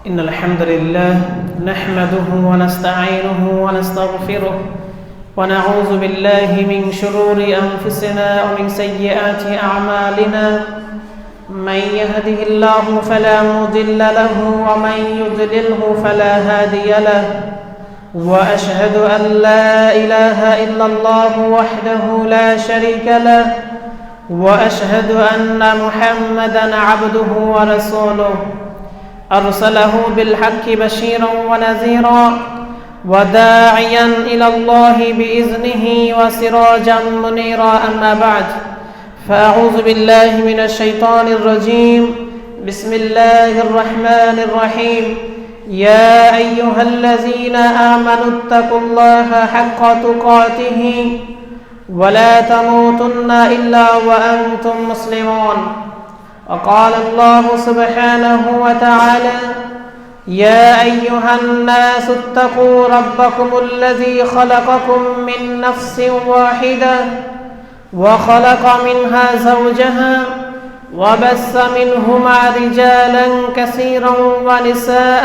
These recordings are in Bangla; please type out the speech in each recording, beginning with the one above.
إن الحمد لله نحمده ونستعينه ونستغفره ونعوذ بالله من شرور أنفسنا ومن سيئات أعمالنا من يهده الله فلا مضل له ومن يضلله فلا هادي له وأشهد أن لا إله إلا الله وحده لا شريك له وأشهد أن محمدًا عبده ورسوله أرسله بالحق بشيرا ونذيرا وداعيا إلى الله بإذنه وسراجا منيرا أما بعد فأعوذ بالله من الشيطان الرجيم بسم الله الرحمن الرحيم يا أيها الذين آمنوا اتقوا الله حق تقاته ولا تموتن إلا وأنتم مسلمون وقال الله سبحانه وتعالى يا أيها الناس اتقوا ربكم الذي خلقكم من نفس واحدة وخلق منها زوجها وبث منهما رجالا كثيرا ونساء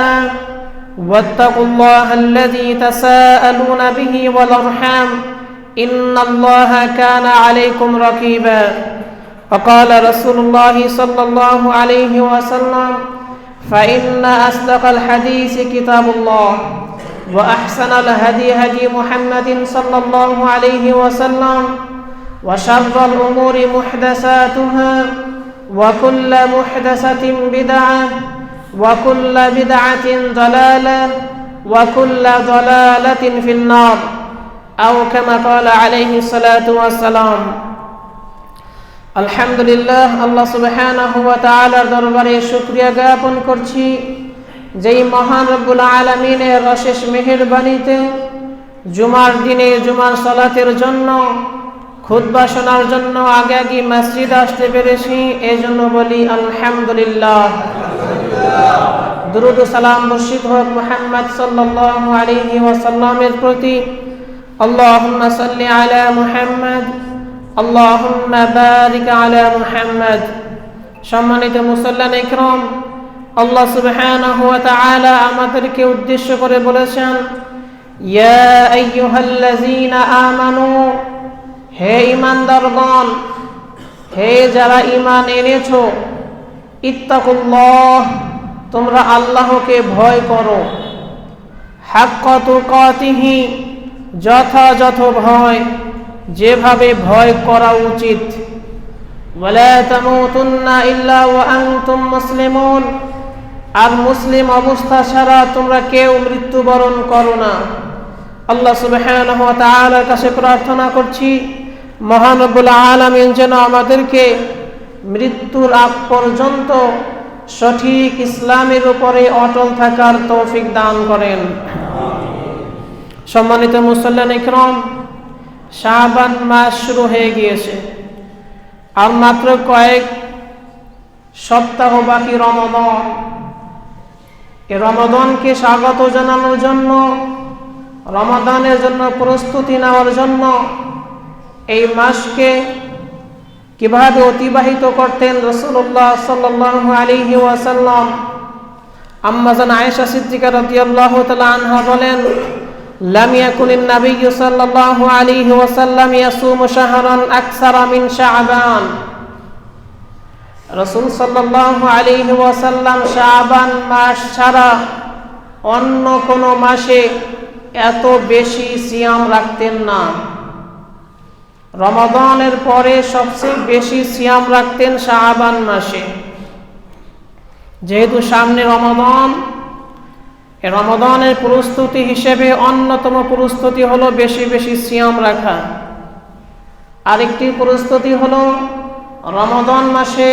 واتقوا الله الذي تساءلون به والأرحام إن الله كان عليكم رقيبا وقال رسول الله صلى الله عليه وسلم فإن أصدق الحديث كتاب الله وأحسن الهدي هدي محمد صلى الله عليه وسلم وشر الأمور محدثاتها وكل محدثة بدعة وكل بدعة ضلالة وكل ضلالة في النار أو كما قال عليه الصلاة والسلام আলহামদুলিল্লাহ আল্লাহ সুবহানাহু ওয়া তাআলার দরবারে শুকরিয়া জ্ঞাপন করছি যেই মহান রব্বুল আলামিনের অশেষ মেহেরবানিতে জুমার দিনে জুমার সালাতের জন্য খুতবা শোনার জন্য আগে মসজিদ আসতে পেরেছি এজন্য বলি আলহামদুলিল্লাহ। দুরূদ ও সালাম বর্ষিত হোক মুহাম্মদ সাল্লাল্লাহু আলাইহি ওয়াসাল্লামের প্রতি। আল্লাহুম্মা সাল্লি আলা মুহাম্মদ আল্লাহুম্মা বারিক আলা মুহাম্মদ। সম্মানিত মুসল্লিয়ান ইকরাম, আল্লাহ সুবহানাহু ওয়া তাআলা আমাদেরকে উদ্দেশ্য করে বলেছেন ইয়া আইয়ুহাল্লাযীনা আমানু, হে ঈমানদারগণ, হে যারা ঈমান এনেছো, ইত্তাকুল্লাহ, তোমরা আল্লাহকে ভয় করো, হাক্কা তুকাতিহি, যথাযথ ভয়, যেভাবে ভয় করা উচিত, ওয়ালা তামুতুন্না ইল্লা ওয়া আনতুম মুসলিমুন, আর মুসলিম অবস্থা ছাড়া তোমরা কেউ মৃত্যুবরণ করো না। আল্লাহ সুবহানাহু ওয়া তাআলার কাছে প্রার্থনা করছি মহান রব্বুল আলামিন যেন আমাদেরকে মৃত্যুর আগ পর্যন্ত সঠিক ইসলামের উপরে অটল থাকার তৌফিক দান করেন। সম্মানিত মুসল্লিয়ান ইকরাম, শাবান মাস শুরু হয়ে গিয়েছে, আর মাত্র কয়েক সপ্তাহ বাকি রমাদান। এই রমাদানকে স্বাগত জানানোর জন্য, রমাদানের জন্য প্রস্তুতি নেওয়ার জন্য, এই মাসকে কিভাবে অতিবাহিত করতেন রাসূলুল্লাহ সাল্লাল্লাহু আলাইহি ওয়াসাল্লাম। আম্মা জান আয়েশা সিদ্দিকা রাদিয়াল্লাহু তাআলা আনহা বলেন লাম ইয়াকুনিন নাবিয়্যু সাল্লাল্লাহু আলাইহি ওয়াসাল্লাম ইয়াসুমু শাহরান আকসারা মিন শাবান। রাসূল সাল্লাল্লাহু আলাইহি ওয়াসাল্লাম শাবান মাস ছাড়া অন্য কোনো মাসে এত বেশি সিয়াম রাখতেন না। রমাদানের পরে সবচেয়ে বেশি সিয়াম রাখতেন শাবান মাসে। যেহেতু সামনে রমাদান, এই রমাদানের প্রস্তুতি হিসেবে অন্যতম প্রস্তুতি হলো বেশি বেশি সিয়াম রাখা। আরেকটি প্রস্তুতি হলো রমাদান মাসে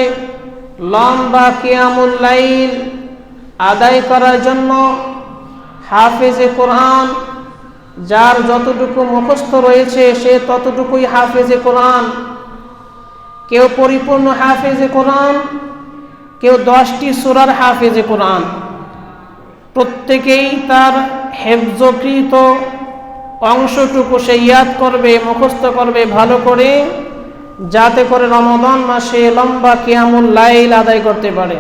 লম্বা কিয়ামুল লাইল আদায় করার জন্য হাফেজে কোরআন, যার যতটুকু মুখস্থ রয়েছে সে ততটুকুই হাফেজে কোরআন। কেউ পরিপূর্ণ হাফেজে কোরআন, কেউ 10টি সূরার হাফেজে কোরআন। প্রত্যেকেই তার হেফজকৃত অংশটুকু সে ইয়াদ করবে, মুখস্থ করবে ভালো করে, যাতে করে রমাদান মাসে লম্বা কিয়ামুল লাইল আদায় করতে পারে।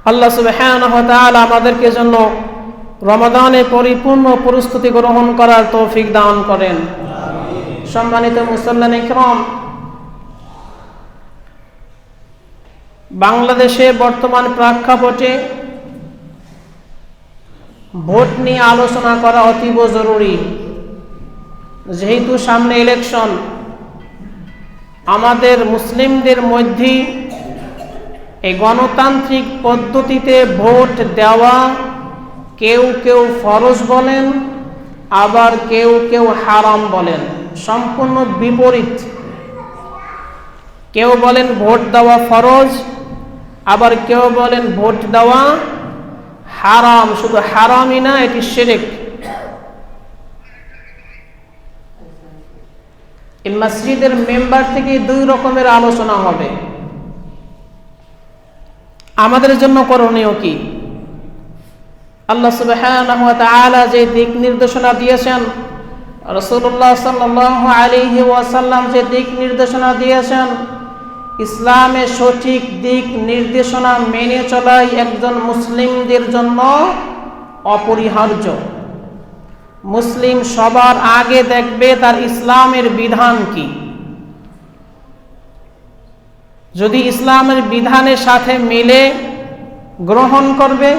আল্লাহ সুবহানাহু ওয়া তাআলা আমাদেরকে জন্য রমাদানে পরিপূর্ণ প্রস্তুতি গ্রহণ করার তৌফিক দান করেন। সম্মানিত মুসল্লিন ইকরাম, বাংলাদেশে বর্তমান প্রেক্ষাপটে ভোট নিয়ে আলোচনা করা অতীব জরুরি। যেহেতু সামনে ইলেকশন, আমাদের মুসলিমদের মধ্যে এই গণতান্ত্রিক পদ্ধতিতে ভোট দেওয়া কেউ কেউ ফরজ বলেন, আবার কেউ কেউ হারাম বলেন, সম্পূর্ণ বিপরীত। কেউ বলেন ভোট দেওয়া ফরজ, আবার কেউ বলেন ভোট দেওয়া হারাম। শুধু হারামই না, এটি শিরক। এই মসজিদের মেম্বার থেকে দুই রকমের আলোচনা হবে। আমাদের জন্য করণীয় কি? আল্লাহ সুবহানাহু ওয়া তাআলা যে দিক নির্দেশনা দিয়েছেন, রাসূলুল্লাহ সাল্লাল্লাহু আলাইহি ওয়াসাল্লাম যে দিক নির্দেশনা দিয়েছেন, ইসলামের সঠিক দিক নির্দেশনা মেনে চলাই একজন মুসলিমদের জন্য অপরিহার্য। মুসলিম সবার আগে দেখবে তার ইসলামের বিধান কি। যদি ইসলামের বিধানের সাথে মিলে গ্রহণ করবে,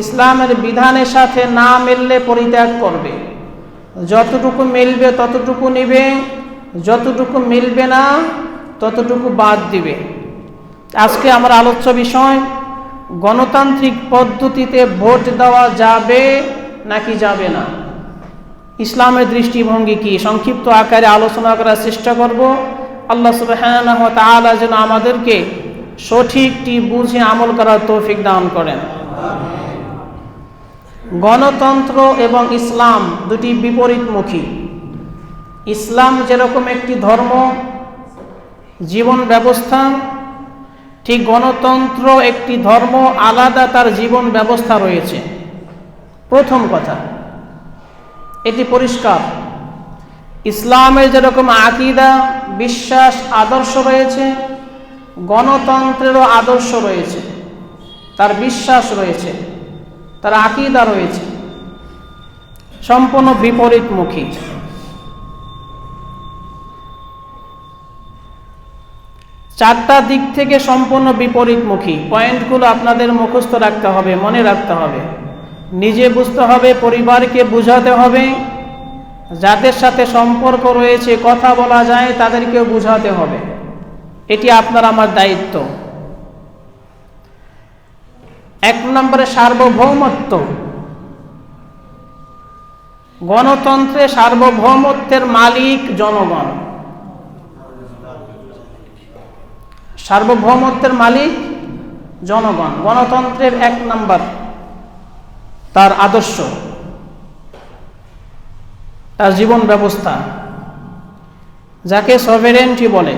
ইসলামের বিধানের সাথে না মিললে পরিত্যাগ করবে। যতটুকু মিলবে ততটুকু নিবে, যতটুকু মিলবে না ততটুকু বাদ দিবে। আজকে আমার আলোচ্য বিষয়, গণতান্ত্রিক পদ্ধতিতে ভোট দেওয়া যাবে নাকি যাবে না, ইসলামের দৃষ্টিভঙ্গি কি, সংক্ষিপ্ত আকারে আলোচনা করার চেষ্টা করব। আল্লাহ সুবহানাহু ওয়া তাআলা যেন আমাদেরকে সঠিকটি বুঝে আমল করার তৌফিক দান করেন। গণতন্ত্র এবং ইসলাম দুটি বিপরীতমুখী। ইসলাম যেরকম একটি ধর্ম, জীবন ব্যবস্থা, ঠিক গণতন্ত্র একটি ধর্ম, আলাদা তার জীবন ব্যবস্থা রয়েছে। প্রথম কথা, এটি পরিষ্কার। ইসলামের যেরকম আকীদা, বিশ্বাস, আদর্শ রয়েছে, গণতন্ত্রেরও আদর্শ রয়েছে, তার বিশ্বাস রয়েছে, তার আকীদা রয়েছে, সম্পূর্ণ বিপরীতমুখী। চারটা দিক থেকে সম্পূর্ণ বিপরীতমুখী। পয়েন্টগুলো আপনাদের মুখস্থ রাখতে হবে, মনে রাখতে হবে, নিজে বুঝতে হবে, পরিবারকে বুঝাতে হবে, যাদের সাথে সম্পর্ক রয়েছে, কথা বলা যায়, তাদেরকেও বুঝাতে হবে। এটি আপনার আমার দায়িত্ব। এক নম্বরে সার্বভৌমত্ব। গণতন্ত্রে সার্বভৌমত্বের মালিক জনগণ। সার্বভৌমত্বের মালিক জনগণ। গণতন্ত্রের এক নম্বর তার আদর্শ, তার জীবন ব্যবস্থা, যাকে সভেরেন্টি বলে।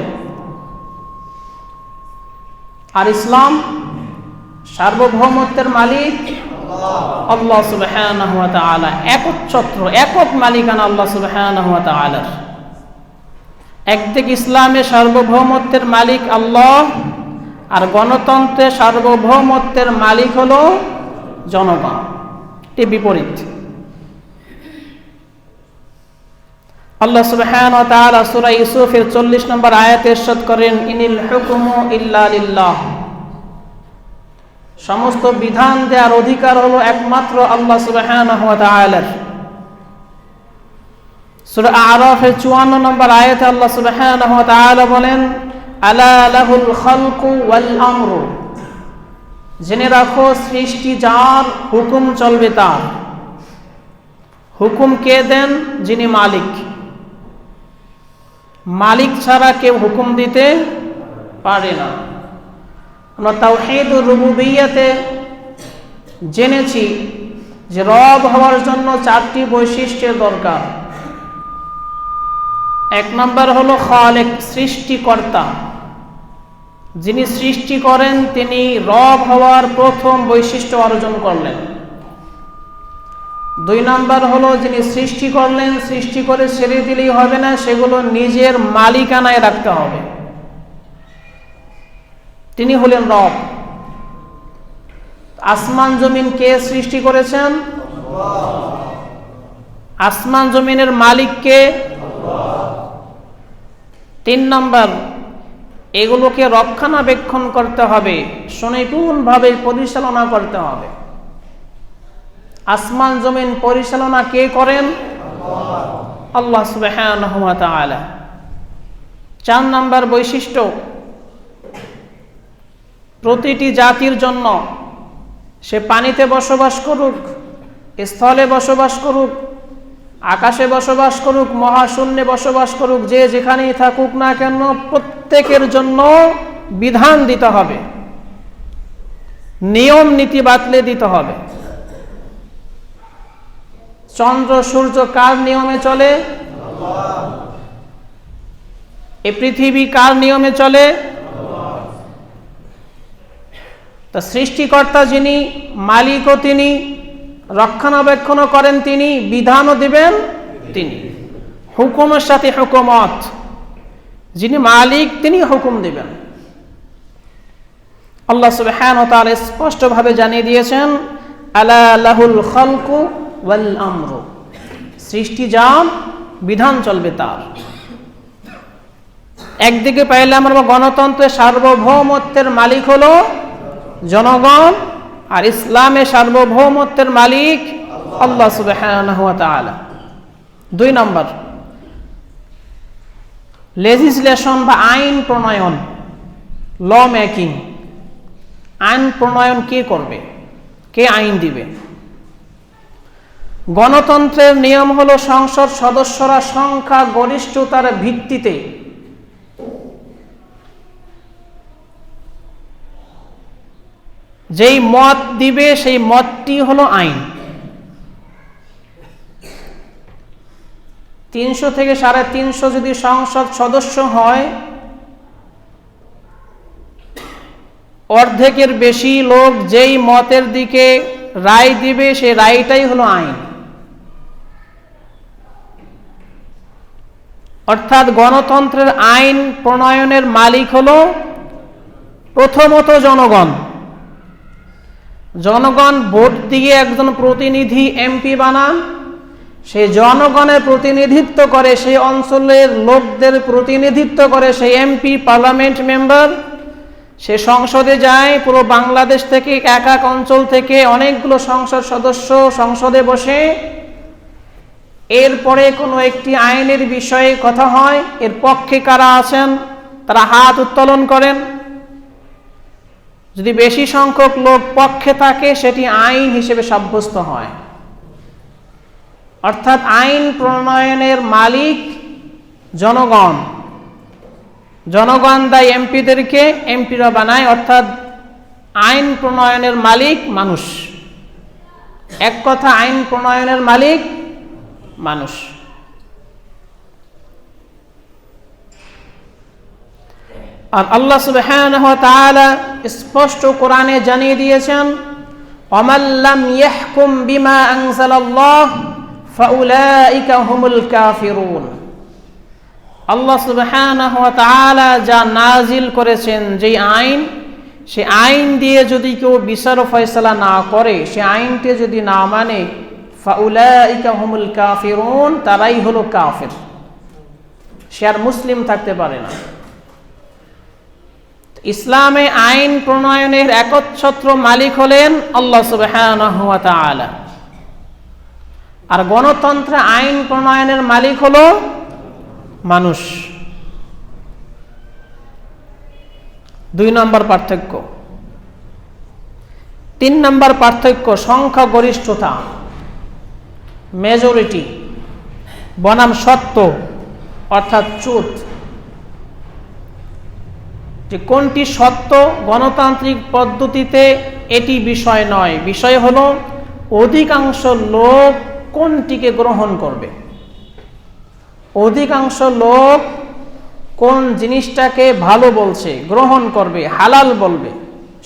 আর ইসলাম সার্বভৌমত্বের মালিক আল্লাহ সুবহানাহু ওয়া তাআলা। একচ্ছত্র, একক মালিকানা আল্লাহ সুবহানাহু ওয়া তাআলার। একদিকে ইসলামের সার্বভৌমত্বের মালিক আল্লাহ, আর গণতন্ত্রের সার্বভৌমত্বের মালিক হলো জনগণ। এটি বিপরীত। আল্লাহ সুবহানাহু ওয়া তাআলা সূরা ইউসুফের 40 নম্বর আয়াতে ইরশাদ করেন, ইনিল হুকমু ইল্লা লিল্লাহ। সমস্ত বিধান দেওয়ার অধিকার হলো একমাত্র আল্লাহ সুবহানাহু ওয়া তাআলার। সূরা আরাফের 54 নম্বর আয়াতে আল্লাহ সুবহানাহু ওয়া তাআলা বলেন, আলা লাহুল খালকু ওয়াল আমরু। জেনে রাখো, সৃষ্টি যার, হুকুম চলবে তার। হুকুম কে দেন? যিনি মালিক। মালিক ছাড়া কেউ হুকুম দিতে পারে না। আমরা তাওহীদুর রুবুবিয়্যাতে জেনেছি যে রব হওয়ার জন্য চারটি বৈশিষ্ট্যের দরকার। এক নম্বর হলো খালেক, সৃষ্টিকর্তা। যিনি সৃষ্টি করেন তিনি রব হওয়ার প্রথম বৈশিষ্ট্য অর্জন করলেন। দুই নাম্বার হলো যিনি সৃষ্টি করলেন, সৃষ্টি করে ছেড়ে দিলেই হবে না, সেগুলো নিজের মালিকানায় রাখতে হবে। তিনি হলেন রব। আসমান জমিন কে সৃষ্টি করেছেন? আসমান জমিনের মালিক কে? 3 নম্বর, এগুলোকে রক্ষণাবেক্ষণ করতে হবে, সুনিপুণভাবে পরিচালনা করতে হবে। আসমান জমিন পরিচালনা কে করেন? আল্লাহ সুবহানাহু ওয়া তাআলা। 4 নম্বর বৈশিষ্ট্য, প্রতিটি জাতির জন্য, সে পানিতে বসবাস করুক, স্থলে বসবাস করুক, আকাশে বসবাস করুক, মহাশূন্যে বসবাস করুক, যে যেখানেই থাকুক না কেন, প্রত্যেকের জন্য বিধান দিতে হবে, নিয়ম নীতি বাতলে দিতে হবে। চন্দ্র সূর্য কার নিয়মে চলে? এই পৃথিবী কার নিয়মে চলে? তা সৃষ্টিকর্তা যিনি, মালিকও তিনি, রক্ষণাবেক্ষণও করেন তিনি, বিধানও দিবেন তিনি। হুকুমের সাথে হুকুমত, যিনি মালিক তিনি হুকুম দিবেন। আল্লাহ সুবহানাহু ওয়া তাআলা স্পষ্টভাবে জানিয়ে দিয়েছেন, আলা লাহুল খালকু ওয়াল আমরু, সৃষ্টি যার, বিধান চলবে তার। একদিকে পাইলে আমরা গণতন্ত্রের সার্বভৌমত্বের মালিক হলো জনগণ, আর ইসলামের সার্বভৌমত্বের মালিক আল্লাহ সুবহানাহু ওয়া তাআলা। 2 নম্বর, লেজিসলেশন বা আইন প্রণয়ন, ল মেকিং। আইন প্রণয়ন কে করবে? কে আইন দিবে? গণতন্ত্রের নিয়ম হলো সংসদ সদস্যরা সংখ্যা গরিষ্ঠতার ভিত্তিতে যেই মত দিবে সেই মতটি হলো আইন। 300 থেকে 350 যদি সংসদ সদস্য হয়, অর্ধেকের বেশি লোক যেই মতের দিকে রায় দিবে সেই রায়টাই হলো আইন। অর্থাৎ গণতন্ত্রের আইন প্রণয়নের মালিক হলো প্রথমত জনগণ। জনগণ ভোট দিয়ে একজন প্রতিনিধি এমপি বানান, সেই জনগণের প্রতিনিধিত্ব করে, সেই অঞ্চলের লোকদের প্রতিনিধিত্ব করে সেই এমপি, পার্লামেন্ট মেম্বার। সে সংসদে যায়, পুরো বাংলাদেশ থেকে, এক এক অঞ্চল থেকে অনেকগুলো সংসদ সদস্য সংসদে বসে, এরপরে কোনো একটি আইনের বিষয়ে কথা হয়, এর পক্ষে কারা আছেন তারা হাত উত্তোলন করেন। যদি বেশি সংখ্যক লোক পক্ষে থাকে সেটি আইন হিসেবে সাব্যস্ত হয়। অর্থাৎ আইন প্রণয়নের মালিক জনগণ। জনগণ দেয় এমপিদেরকে, এমপিরা বানায়, অর্থাৎ আইন প্রণয়নের মালিক মানুষ। এক কথা, আইন প্রণয়নের মালিক মানুষ। আর আল্লাহ সুবহানাহু ওয়া তাআলা স্পষ্ট কোরআনে জানিয়ে দিয়েছেন, ওয়ামাল্লাম ইয়াহকুম বিমা আনজালাল্লাহ ফাউলাইকা হুমুল কাফিরুন। আল্লাহ সুবহানাহু ওয়া তাআলা যা নাজিল করেছেন, যেই আইন, সে আইন দিয়ে যদি কেউ বিচার ফয়সালা না করে, সে আইনটি যদি না মানে, ফাউলাইকা হুমুল কাফিরুন, তারাই হলো কাফের। সে আর মুসলিম থাকতে পারে না। ইসলামে আইন প্রণয়নের একচ্ছত্র মালিক হলেন আল্লাহ সুবহানাহু ওয়া তাআলা, আর গণতন্ত্রে আইন প্রণয়নের মালিক হলো মানুষ। 2 নম্বর পার্থক্য। 3 নম্বর পার্থক্য, সংখ্যা গরিষ্ঠতা, মেজরিটি বনাম সত্য অর্থাৎ ট্রুথ। যে কোনটি সত্য গণতান্ত্রিক পদ্ধতিতে এটি বিষয় নয়, বিষয় হলো অধিকাংশ লোক কোনটিকে গ্রহণ করবে, অধিকাংশ লোক কোন জিনিসটাকে ভালো বলছে, গ্রহণ করবে, হালাল বলবে,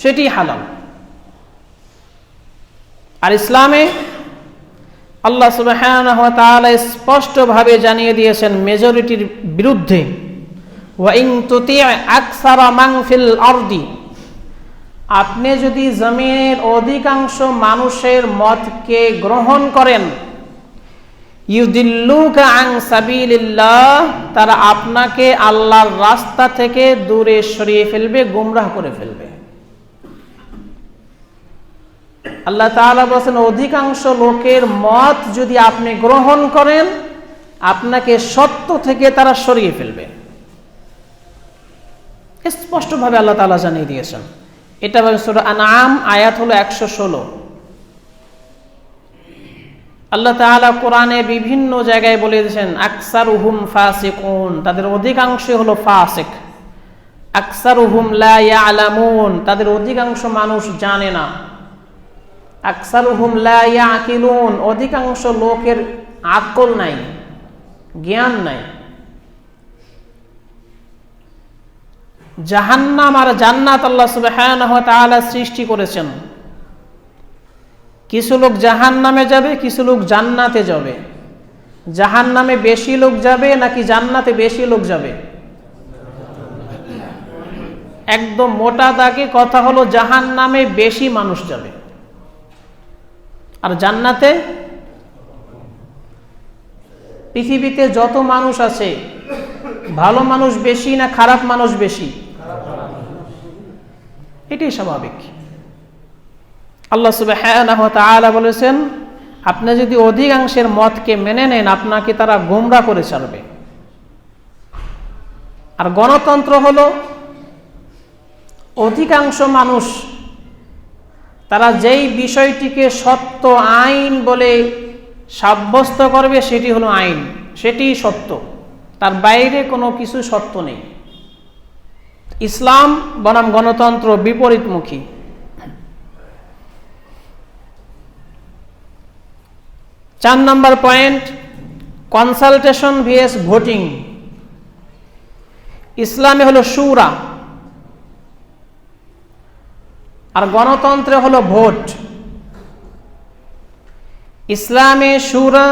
সেটি হালাল। আর ইসলামে আল্লাহ সুবহানাহু ওয়া তাআলা স্পষ্টভাবে জানিয়ে দিয়েছেন মেজরিটির বিরুদ্ধে, ওয়া ইন তুতি' আকসারা মান ফিল আরদি আপনি যদি জমিনের অধিকাংশ মানুষের মতকে গ্রহণ করেন, ইউদিল্লুকা আন সাবিলিল্লাহ, তারা আপনাকে আল্লাহর রাস্তা থেকে দূরে সরিয়ে ফেলবে, গুমরাহ করে ফেলবে। আল্লাহ তাআলা বলেন, অধিকাংশ লোকের মত যদি আপনি গ্রহণ করেন, আপনাকে সত্য থেকে তারা সরিয়ে ফেলবে। স্পষ্টভাবে আল্লাহ তাআলা জানিয়ে দিয়েছেন। এটা সূরা আনআম আয়াত হলো 116। আল্লাহ তাআলা কোরআনে বিভিন্ন জায়গায় বলে দিয়েছেন, আকসারুহুম ফাসিকুন, তাদের অধিকাংশই হলো ফাসিক। আকসারুহুম লা ইয়ালামুন, তাদের অধিকাংশ মানুষ জানে না। আকসারুহুম লা ইয়াকিলুন, অধিকাংশ লোকের আকল নাই, জ্ঞান নাই। জাহান্নাম আর জান্নাত আল্লাহ সুবহানাহু ওয়া তাআলা সৃষ্টি করেছেন। কিছু লোক জাহান্নামে যাবে, কিছু লোক জান্নাতে যাবে। জাহান্নামে বেশি লোক যাবে নাকি জান্নাতে বেশি লোক যাবে? একদম মোটা দাগে কথা হলো, জাহান্নামে বেশি মানুষ যাবে, আর জান্নাতে পৃথিবীতে যত মানুষ আছে, ভালো মানুষ বেশি না খারাপ মানুষ বেশি? এটাই স্বাভাবিক। আল্লাহ সুবহানাহু ওয়া তাআলা বলেছেন, আপনি যদি অধিকাংশের মতকে মেনে নেন, আপনাকে তারা গোমরাহ করে ছাড়বে। আর গণতন্ত্র হলো অধিকাংশ মানুষ তারা যেই বিষয়টিকে সত্য আইন বলে সাব্যস্ত করবে, সেটি হলো আইন, সেটিই সত্য, তার বাইরে কোনো কিছু সত্য নেই। ইসলাম বনাম গণতন্ত্র বিপরীতমুখী। 4 নম্বর পয়েন্ট, কনসালটেশন ভিএস ভোটিং। ইসলামে হলো শুরা আর গণতন্ত্রে হলো ভোট। ইসলামে শুরা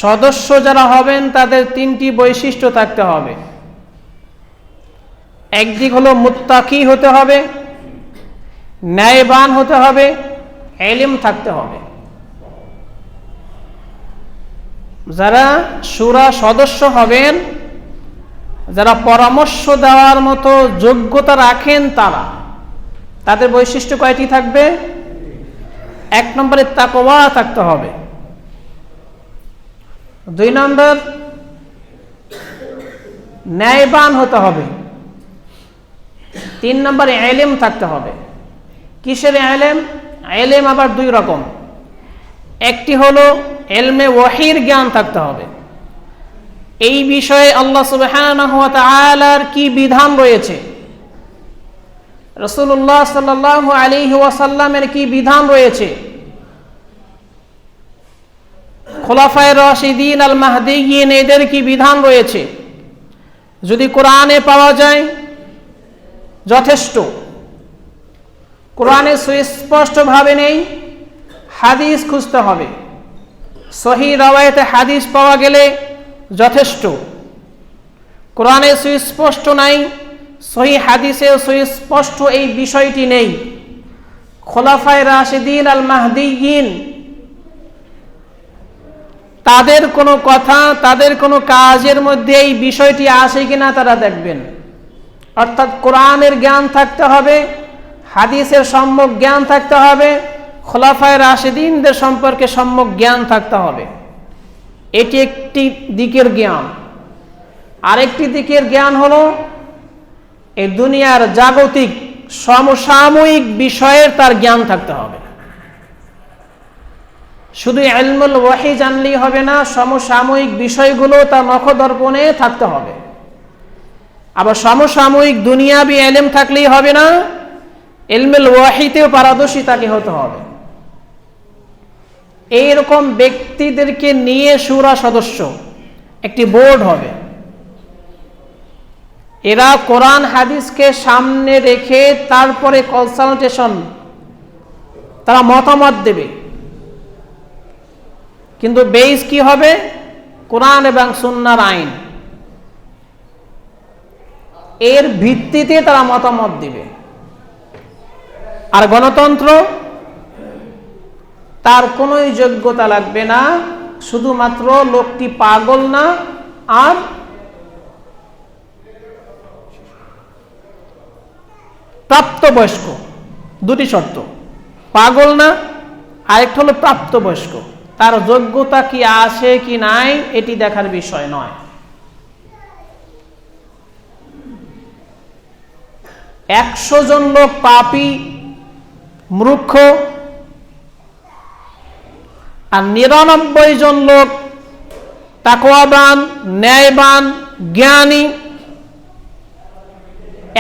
সদস্য যারা হবেন, তাদের 3টি বৈশিষ্ট্য থাকতে হবে। একদিক হলো মুত্তাকি হতে হবে, ন্যায়বান হতে হবে, ইলম থাকতে হবে। যারা শুরা সদস্য হবেন, যারা পরামর্শ দেওয়ার মতো যোগ্যতা রাখেন, তাদের বৈশিষ্ট্য কয়টি থাকবে? 1 নম্বরে তাকওয়া থাকতে হবে। 2 নম্বর ন্যায়বান হতে হবে। 3 নম্বরে ইলম থাকতে হবে। কিসের ইলম? ইলম আবার 2 রকম। একটি হলো ইলমে ওয়াহির জ্ঞান থাকতে হবে, এই বিষয়ে আল্লাহ সুবহানাহু ওয়া তাআলার কি বিধান রয়েছে, রাসূলুল্লাহ সাল্লাল্লাহু আলাইহি ওয়াসাল্লামের কি বিধান রয়েছে, খোলাফায়ে রাশিদিন আল মাহদিয়িন এদের কি বিধান রয়েছে। যদি কোরআনে পাওয়া যায় যথেষ্ট, কোরআনে সুস্পষ্টভাবে নেই, হাদিস খুঁজতে হবে। সহিহ রাওয়ায়াতে হাদিস পাওয়া গেলে যথেষ্ট। কোরআনে সুস্পষ্ট নাই, সহিহ হাদিসে সুস্পষ্ট এই বিষয়টি নেই, খোলাফায়ে রাশিদিন আল মাহদিয়িন তাদের কোনো কথা, তাদের কোনো কাজের মধ্যে এই বিষয়টি আসে কিনা তারা দেখবেন। অর্থাৎ কোরআনের জ্ঞান থাকতে হবে, হাদিসের সম্যক জ্ঞান থাকতে হবে, খোলাফায়ে রাশিদিনদের সম্পর্কে সম্যক জ্ঞান থাকতে হবে। এটি একটি দিকের জ্ঞান। আরেকটি দিকের জ্ঞান হলো এই দুনিয়ার জাগতিক সমসাময়িক বিষয়ের তার জ্ঞান থাকতে হবে। শুধু ইলমুল ওয়াহি জানলেই হবে না, সমসাময়িক বিষয়গুলো তার নখদর্পণে থাকতে হবে। আবার সমসাময়িক দুনিয়াবি ইলম থাকলেই হবে না, ইলমুল ওয়াহিতেও পারদর্শী তাকে হতে হবে। এইরকম ব্যক্তিদেরকে নিয়ে শুরা সদস্য একটি বোর্ড হবে। এরা কোরআন হাদিসকে সামনে রেখে তারপরে কনসালটেশন, তারা মতামত দেবে, কিন্তু বেস কি হবে? কোরআন এবং সুন্নাহর আইন, এর ভিত্তিতে তারা মতামত দিবে। আর গণতন্ত্র, তার কোনো যোগ্যতা লাগবে না, শুধুমাত্র লোকটি পাগল না আর প্রাপ্তবয়স্ক, দুটি শর্ত, পাগল না আরেকটা হলো প্রাপ্তবয়স্ক। তার যোগ্যতা কি আছে কি নাই এটি দেখার বিষয় নয়। 100 জন লোক পাপী মূর্খ আর 99 জন লোক তাকওয়াবান, ন্যায়বান, জ্ঞানী।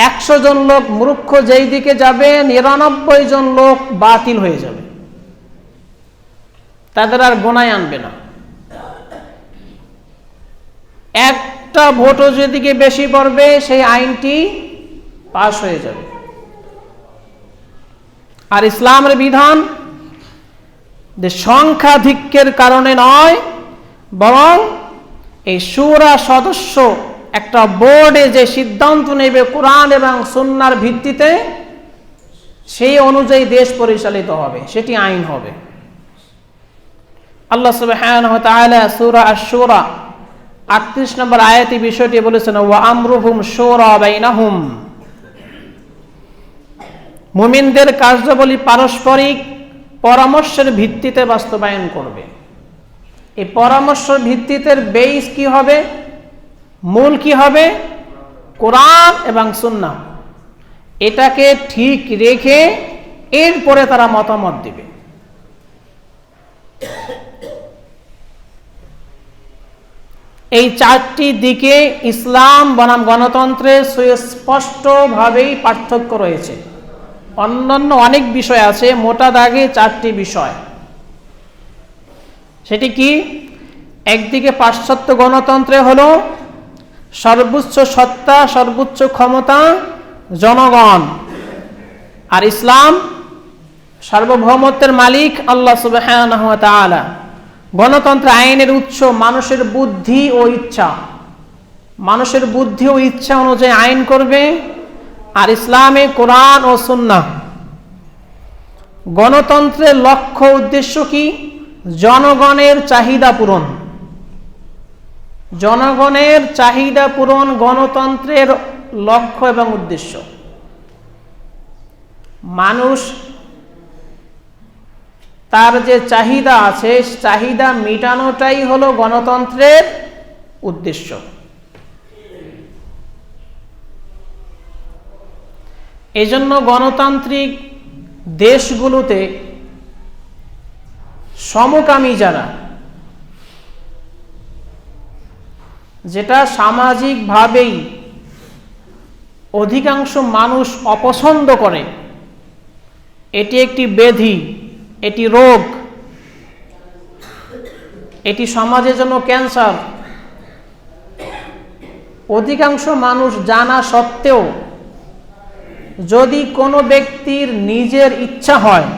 100 জন লোক মূর্খ যেই দিকে যাবে, 99 জন লোক বাতিল হয়ে যাবে, তাদের আর গোনায় আনবে না। একটা ভোটও যেদিকে বেশি পড়বে সেই আইনটি পাশ হয়ে যাবে। আর ইসলামের বিধান যে সংখ্যাধিক্যের কারণে নয়, বরং এই শুরা সদস্য একটা বোর্ডে যে সিদ্ধান্ত নেবে কোরআন এবং সুন্নাহর ভিত্তিতে, সেই অনুযায়ী দেশ পরিচালিত হবে, সেটি আইন হবে। আল্লাহ সুবহানাহু ওয়া তাআলা সূরা আশ-শুরা 38 নম্বর আয়াতে বিষয়টি বলেছেন, ওয়া আমরুহুম শুরা বাইনাহুম। মুমিনদের কার্যাবলী পারস্পরিক পরামর্শের ভিত্তিতে বাস্তবায়ন করবে। এই পরামর্শের ভিত্তিতে বেস কি হবে, মূল কি হবে? কোরআন এবং সুন্নাহ। এটাকে ঠিক রেখে এরপরে তারা মতামত দিবে। এই চারটি দিকে ইসলাম বনাম গণতন্ত্রের সুস্পষ্টভাবেই পার্থক্য রয়েছে। অন্যান্য অনেক বিষয় আছে, মোটা দাগে চারটি বিষয়। সেটি কি? একদিকে পাশ্চাত্য গণতন্ত্রে হলো সর্বোচ্চ সত্তা, সর্বোচ্চ ক্ষমতা জনগণ, আর ইসলাম সার্বভৌমত্বের মালিক আল্লাহ সুবহানাহু ওয়া তাআলা। গণতন্ত্র আইনের উৎস মানুষের বুদ্ধি ও ইচ্ছা, মানুষের বুদ্ধি ও ইচ্ছা অনুযায়ী আইন করবে। আর ইসলামে কোরআন ও সুন্নাহ। গণতন্ত্রের লক্ষ্য উদ্দেশ্য কি? জনগণের চাহিদা পূরণ। জনগণের চাহিদা পূরণ গণতন্ত্রের লক্ষ্য এবং উদ্দেশ্য। মানুষ তার যে চাহিদা আছে, চাহিদা মেটানোটাই হলো গণতন্ত্রের উদ্দেশ্য। এজন্য গণতান্ত্রিক দেশগুলোতে সমকামী যারা, যেটা সামাজিকভাবেই অধিকাংশ মানুষ অপছন্দ করে, এটি একটি ব্যাধি, এটি রোগ, এটি সমাজের জন্য ক্যান্সার। অধিকাংশ মানুষ জানা সত্ত্বেও যদি কোনো ব্যক্তির নিজের ইচ্ছা হয়,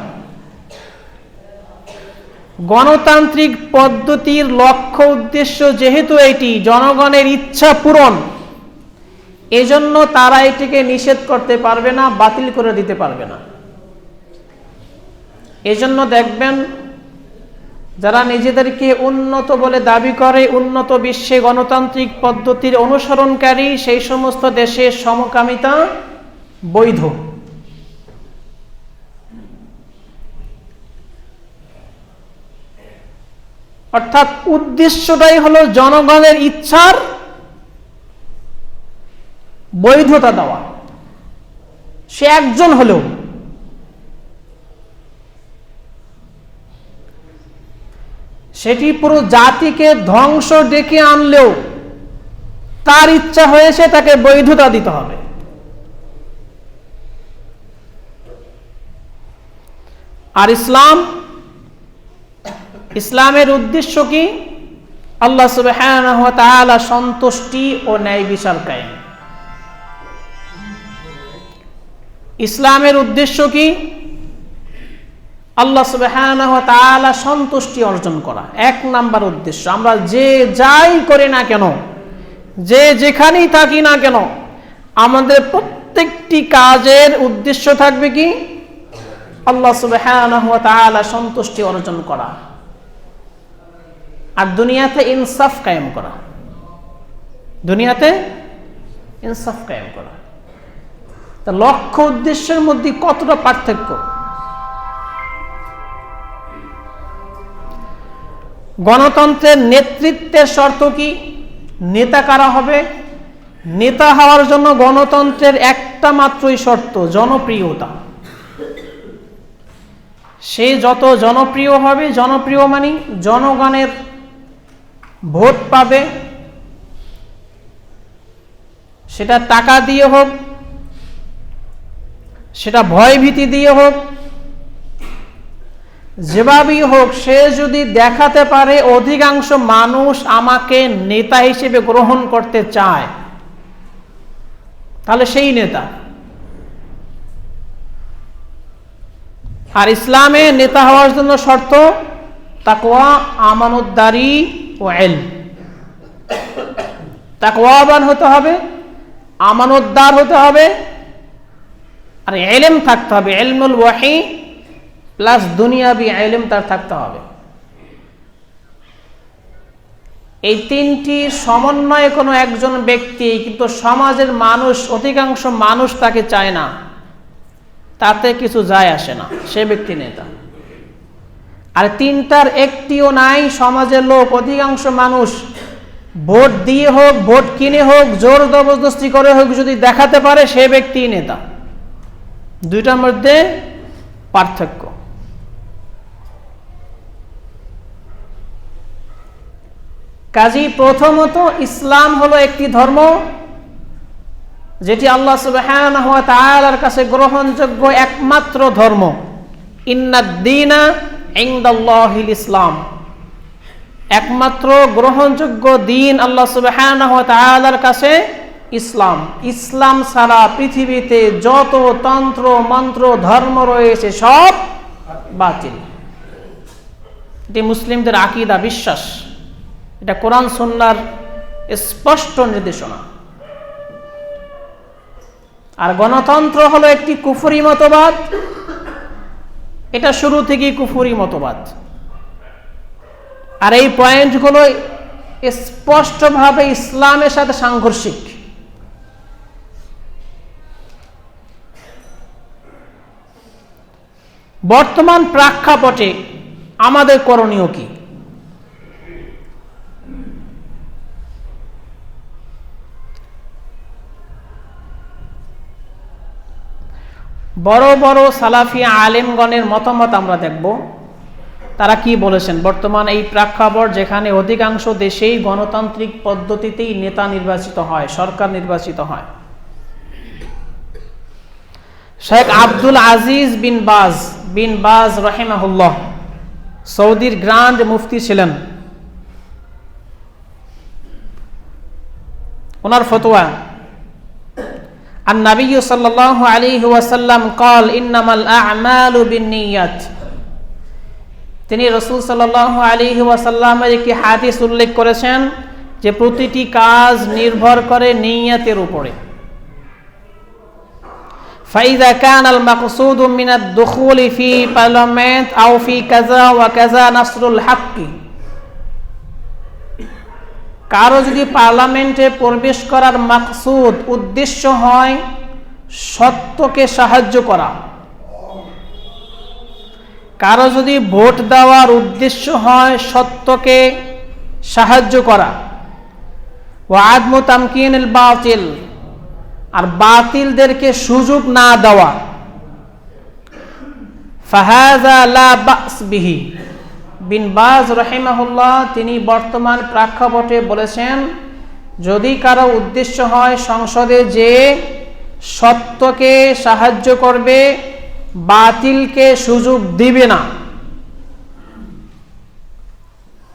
গণতান্ত্রিক পদ্ধতির লক্ষ্য উদ্দেশ্য যেহেতু এটি জনগণের ইচ্ছা পূরণ, এজন্য তারা এটিকে নিষেধ করতে পারবে না, বাতিল করে দিতে পারবে না। এজন্য দেখবেন যারা নিজেদেরকে উন্নত বলে দাবি করে, উন্নত বিশ্বে গণতান্ত্রিক পদ্ধতির অনুসরণকারী, সেই সমস্ত দেশে সমকামিতা বৈধ। অর্থাৎ উদ্দেশ্যটাই হলো জনগণের ইচ্ছার বৈধতা দেওয়া, সে একজন হলেও। সেটি পুরো জাতিকে ধ্বংস ডেকে আনলেও তার ইচ্ছা হয়েছে, তাকে বৈধতা দিতে হবে। আর ইসলামের উদ্দেশ্য কি? আল্লাহ সুবহানাহু ওয়া তাআলা সন্তুষ্টি ও ন্যায় বিচার কায়েম। ইসলামের উদ্দেশ্য কি? আল্লাহ সুবহানাহু ওয়া তাআলা সন্তুষ্টি অর্জন করা, এক নাম্বার উদ্দেশ্য। আমরা যে যাই করি না কেন, যে যেখানেই থাকি না কেন, আমাদের প্রত্যেকটি কাজের উদ্দেশ্য থাকবে কি? আল্লাহ সুবহানাহু ওয়া তাআলা সন্তুষ্টি অর্জন করা, আর দুনিয়াতে ইনসাফ কায়েম করা। দুনিয়াতে ইনসাফ কায়েম করা। তা লক্ষ্য উদ্দেশ্যের মধ্যে কতটা পার্থক্য! গণতন্ত্রের নেতৃত্বের শর্ত কি? নেতা কারা হবে? নেতা হওয়ার জন্য গণতন্ত্রের একটা মাত্রই শর্ত, জনপ্রিয়তা। সে যত জনপ্রিয় হবে, জনপ্রিয় মানে জনগণের ভোট পাবে, সেটা টাকা দিয়ে হোক, সেটা ভয়ভীতি দিয়ে হোক, যেভাবেই হোক, সে যদি দেখাতে পারে অধিকাংশ মানুষ আমাকে নেতা হিসেবে গ্রহণ করতে চায়, তাহলে সেই নেতা। আর ইসলামে নেতা হওয়ার জন্য শর্ত তাকওয়া, আমানতদারি ও ইলম। তাকওয়াবান হতে হবে, আমানতদার হতে হবে, আর ইলম থাকতে হবে। ইলমুল ওয়াহি প্লাস দুনিয়াবি ইলম তার থাকতে হবে। এই তিনটি সমন্বয়ে কোনো একজন ব্যক্তি, কিন্তু সমাজের মানুষ, অধিকাংশ মানুষ তাকে চায় না, তাতে কিছু যায় আসে না, সে ব্যক্তি নেতা। আর তিনটার একটিও নাই, সমাজের লোক, অধিকাংশ মানুষ ভোট দিয়ে হোক, ভোট কিনে হোক, জোর জবরদস্তি করে হোক, যদি দেখাতে পারে, সে ব্যক্তি নেতা। দুইটার মধ্যে পার্থক্য। কাজী প্রথমত ইসলাম হলো একটি ধর্ম যেটি আল্লাহ সুবহানাহু ওয়া তাআলার কাছে গ্রহণযোগ্য একমাত্র ধর্ম। ইন্নাদ-দীনা ইনদাল্লাহিল ইসলাম। একমাত্র গ্রহণযোগ্য দিন আল্লাহ সুবহানাহু ওয়া তাআলার কাছে ইসলাম। ইসলাম ছাড়া পৃথিবীতে যত তন্ত্র মন্ত্র ধর্ম রয়েছে সব বাতিল। এটি মুসলিমদের আকীদা, বিশ্বাস। এটা কোরআন সুন্নাহর স্পষ্ট নির্দেশনা। আর গণতন্ত্র হলো একটি কুফরি মতবাদ, এটা শুরু থেকেই কুফরি মতবাদ। আর এই পয়েন্টগুলো স্পষ্টভাবে ইসলামের সাথে সাংঘর্ষিক। বর্তমান প্রেক্ষাপটে আমাদের করণীয় কি? বড় বড় সালাফি আলেমগণের মতামত আমরা দেখব, তারা কি বলেছেন বর্তমান এই প্রেক্ষাপট, যেখানে অধিকাংশ দেশেই গণতান্ত্রিক পদ্ধতিতেই নেতা নির্বাচিত হয়, সরকার নির্বাচিত হয়। শেখ আব্দুল আজিজ বিন বাজ রাহিমাহুল্লাহ সৌদির গ্র্যান্ড মুফতি ছিলেন। ওনার ফতোয়া, النبي صلى الله عليه وسلم قال إنما الأعمال بالنيات। তিনি রাসূল সাল্লাল্লাহু আলাইহি ওয়াসাল্লামের একটি হাদিস উল্লেখ করেছেন যে প্রতিটি কাজ নির্ভর করে নিয়তের উপরে। فإذا كان المقصود من الدخول في parliament أو في كذا وكذا نصر الحق। কারো যদি পার্লামেন্টে প্রবেশ করার মাকসুদ, উদ্দেশ্য হয় সত্যকে সাহায্য করা, কারো যদি ভোট দেওয়ার উদ্দেশ্য হয় সত্যকে সাহায্য করা, ওয়া আদমু তামকিনিল বাতিল, আর বাতিলদেরকে সুযোগ না দেওয়া, ফাহাযা লা বাস বিহি। বিন বাজ রাহিমাহুল্লাহ তিনি বর্তমান প্রেক্ষাপটে বলেছেন, যদি কারো উদ্দেশ্য হয় সংসদে যে সত্যকে সাহায্য করবে, বাতিলকে সুযোগ দিবে না,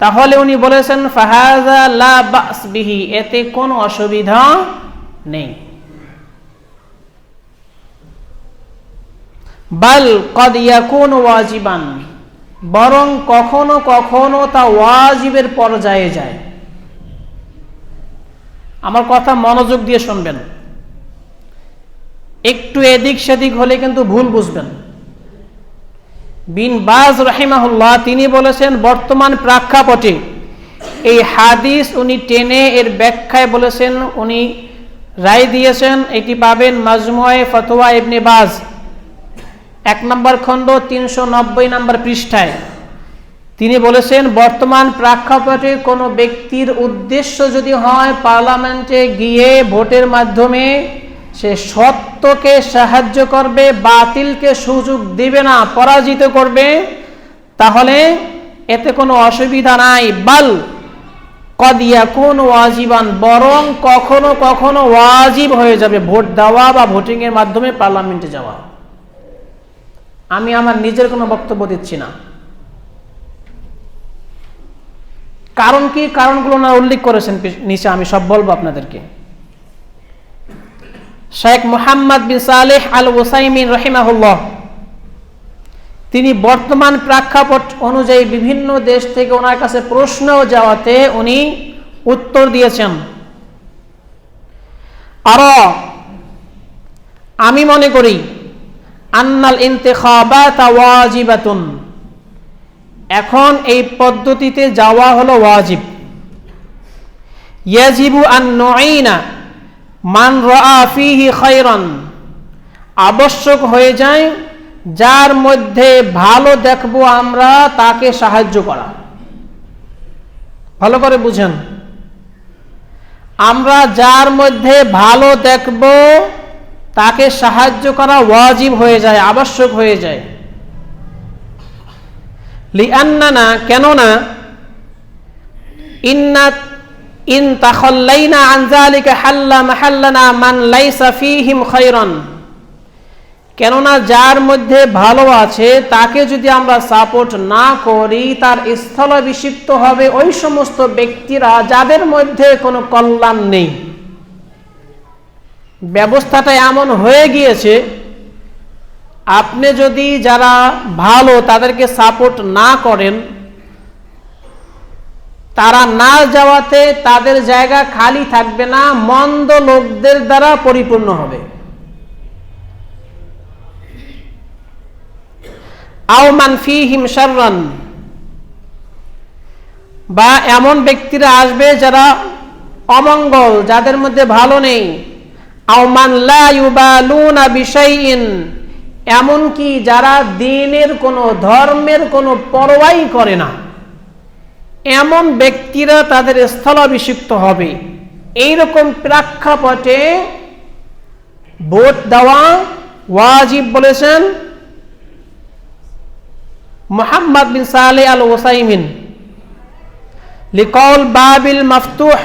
তাহলে উনি বলেছেন ফাহাযা লা বাস বিহি, এতে কোনো অসুবিধা নেই। বাল কদ ইয়াকুনু ওয়াজিবান, বরং কখনো কখনো তা ওয়াজিবের পর্যায়ে যায়। আমার কথা মনোযোগ দিয়ে শুনবেন, একটু এদিক সেদিক হলে কিন্তু ভুল বুঝবেন। বিন বাজ রাহিমাহুল্লাহ তিনি বলেছেন বর্তমান প্রেক্ষাপটে এই হাদিস উনি টেনে এর ব্যাখ্যায় বলেছেন, উনি রায় দিয়েছেন, এটি পাবেন মাজমুয়ে ফতোয়া ইবনে বাজ 1 নম্বর খণ্ড 390 নম্বর পৃষ্ঠায়। তিনি বলেছেন বর্তমান প্রেক্ষাপটে কোনো ব্যক্তির উদ্দেশ্য যদি হয় পার্লামেন্টে গিয়ে ভোটের মাধ্যমে সে সত্যকে সাহায্য করবে, বাতিলকে সুযোগ দিবে না, পরাজিত করবে, তাহলে এতে কোনো অসুবিধা নাই। বাল কদ ইয়াকুনু ওয়াজিবান, বরং কখনো কখনো ওয়াজিব হয়ে যাবে ভোট দেওয়া বা ভোটিং এর মাধ্যমে পার্লামেন্টে যাওয়া। আমি আমার নিজের কোনো বক্তব্য দিচ্ছি না। কারণ কি, কারণগুলো না উল্লেখ করেছেন নিচে, আমি সব বলবো আপনাদেরকে। শেখ মুহাম্মদ বিন সালেহ আল উসাইমিন রাহিমাহুল্লাহ তিনি বর্তমান প্রেক্ষাপট অনুযায়ী বিভিন্ন দেশ থেকে ওনার কাছে প্রশ্ন যাওয়াতে উনি উত্তর দিয়েছেন। আর আমি মনে করি আন্নাল ইন্তিখাবাত ওয়াজিবাতুন, এখন এই পদ্ধতিতে যাওয়া হলো ওয়াজিব। ইয়াজিবু আন নুঈনা মান রাআ ফীহি খায়রান, আবশ্যক হয়ে যায় যার মধ্যে ভালো দেখবো আমরা তাকে সাহায্য করা। ভালো করে বুঝেন, আমরা যার মধ্যে ভালো দেখব তাকে সাহায্য করা ওয়াজিব হয়ে যায়, আবশ্যক হয়ে যায়। লিআন্নানা, কেননা ইন তাখাল্লাইনা আন যালিকা হাল্লা মাহাল্লানা মান লাইসা ফীহিম খায়রান, কেননা যার মধ্যে ভালো আছে তাকে যদি আমরা সাপোর্ট না করি তার স্থলাভিষিক্ত হবে ওই সমস্ত ব্যক্তিরা যাদের মধ্যে কোনো কল্যাণ নেই। ব্যবস্থাটা এমন হয়ে গিয়েছে, আপনি যদি যারা ভালো তাদেরকে সাপোর্ট না করেন, তারা না যাওয়াতে তাদের জায়গা খালি থাকবে না, মন্দ লোকদের দ্বারা পরিপূর্ণ হবে। আও মান ফীহিম শাররান, বা এমন ব্যক্তিরা আসবে যারা অমঙ্গল, যাদের মধ্যে ভালো নেই। আও মান লা ইউবালুনা বিশাইইন, এমনকি যারা দ্বীনের কোনো, ধর্মের কোনো পরোয়াই করে না, এমন ব্যক্তিরা তাদের স্থলাভিষিক্ত হবে। এইরকম প্রেক্ষাপটে ভোট দেওয়া ওয়াজিব বলেছেন মুহাম্মদ বিন সালেহ আল উসাইমিন লিকাউল বাবিল মাফতুহ,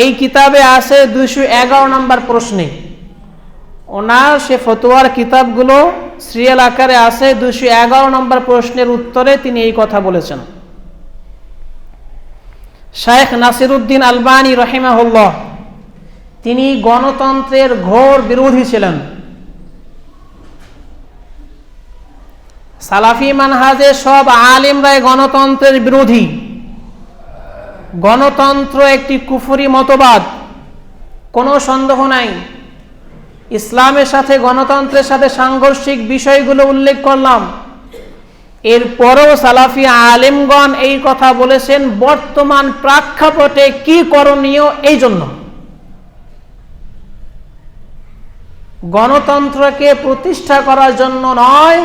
এই কিতাবে আছে 211 নম্বর প্রশ্নে। ওনার সে ফতোয়ার কিতাবগুলো সিরিয়াল আকারে আছে, 211 নম্বর প্রশ্নের উত্তরে তিনি এই কথা বলেছেন। শেখ নাসিরউদ্দিন আলবানী রাহিমাহুল্লাহ তিনি গণতন্ত্রের ঘোর বিরোধী ছিলেন। সালাফি মানহাজে সব আলেমরাই গণতন্ত্রের বিরোধী। গণতন্ত্র একটি কুফরি মতবাদ, কোনো সন্দেহ নাই। ইসলামের সাথে গণতন্ত্রের সাথে সাংঘর্ষিক বিষয়গুলো উল্লেখ করলাম, এরপরেও সালাফি আলেমগণ এই কথা বলেছেন বর্তমান প্রেক্ষাপটে কি করণীয়। এই জন্য গণতন্ত্রকে প্রতিষ্ঠা করার জন্য নয়,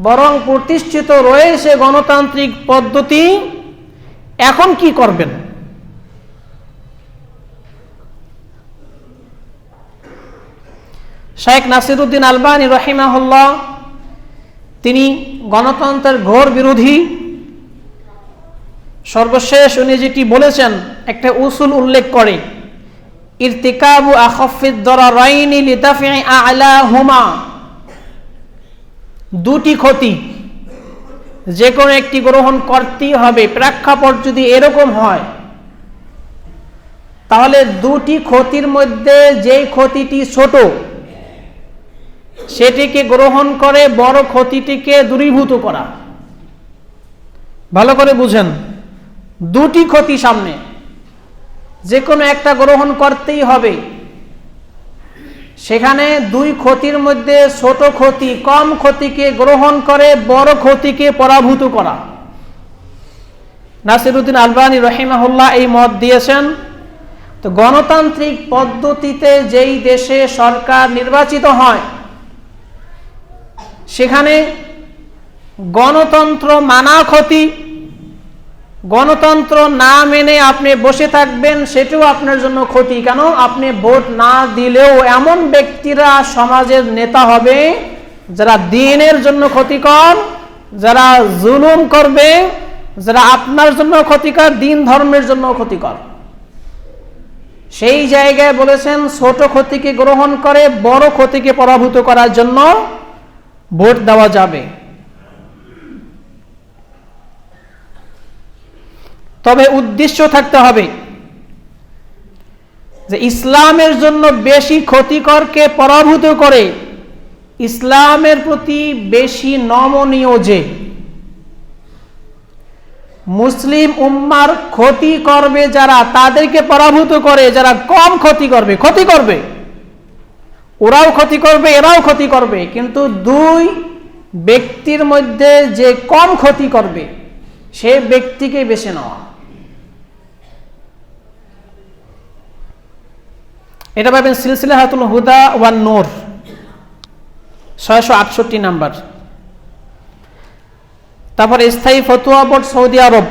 বরং প্রতিষ্ঠিত রয়েছে গণতান্ত্রিক পদ্ধতি, এখন কি করবেন। শেখ নাসিরউদ্দিন আলবানী রাহিমাহুল্লাহ তিনি গণতন্ত্রের ঘোর বিরোধী। সর্বশেষ উনি যেটি বলেছেন, একটা উসুল উল্লেখ করে, ইরতিকাবু আখাফিদ দারারাইনি লিদাফি আ'লাহুমা, দুটি ক্ষতি যে কোনো একটি গ্রহণ করতেই হবে। প্রেক্ষাপট যদি এরকম হয় তাহলে দুটি ক্ষতির মধ্যে যেই ক্ষতিটি ছোট সেটিকে গ্রহণ করে বড় ক্ষতিটিকে দূরীভূত করা। ভালো করে বুঝেন, দুটি ক্ষতি সামনে, যে কোনো একটা গ্রহণ করতেই হবে। সেখানে দুই ক্ষতির মধ্যে ছোট ক্ষতি, কম ক্ষতিকে গ্রহণ করে বড় ক্ষতিকে পরাভূত করা। নাসিরউদ্দিন আলবানী রহিমাহুল্লাহ এই মত দিয়েছেন। তো গণতান্ত্রিক পদ্ধতিতে যেই দেশে সরকার নির্বাচিত হয় সেখানে গণতন্ত্র মানা ক্ষতি, গণতন্ত্র না মেনে আপনি বসে থাকবেন সেটাও আপনার জন্য ক্ষতি। কেন? আপনি ভোট না দিলেও এমন ব্যক্তিরা সমাজের নেতা হবে যারা দ্বীনের জন্য ক্ষতিকর, যারা জুলুম করবে, যারা আপনার জন্য ক্ষতিকর, দ্বীন ধর্মের জন্য ক্ষতিকর। সেই জায়গায় বলেছেন ছোট ক্ষতিকে গ্রহণ করে বড় ক্ষতিকে পরাভূত করার জন্য ভোট দেওয়া যাবে। তবে উদ্দেশ্য থাকতে হবে যে ইসলামের জন্য বেশি ক্ষতিকরকে পরাভূত করে ইসলামের প্রতি বেশি নমনীয় যে মুসলিম উম্মার ক্ষতি করবে যারা, তাদেরকে পরাভূত করে যারা কম ক্ষতি করবে, ওরাও ক্ষতি করবে এরাও ক্ষতি করবে, কিন্তু দুই ব্যক্তির মধ্যে যে কম ক্ষতি করবে সে ব্যক্তিকে বেছে নেওয়া। এটা পাবেন সিলসিলাতুল হুদা ওয়ান নূর 668 নাম্বার। তারপর স্থায়ী ফতোয়া বোর্ড সৌদি আরব,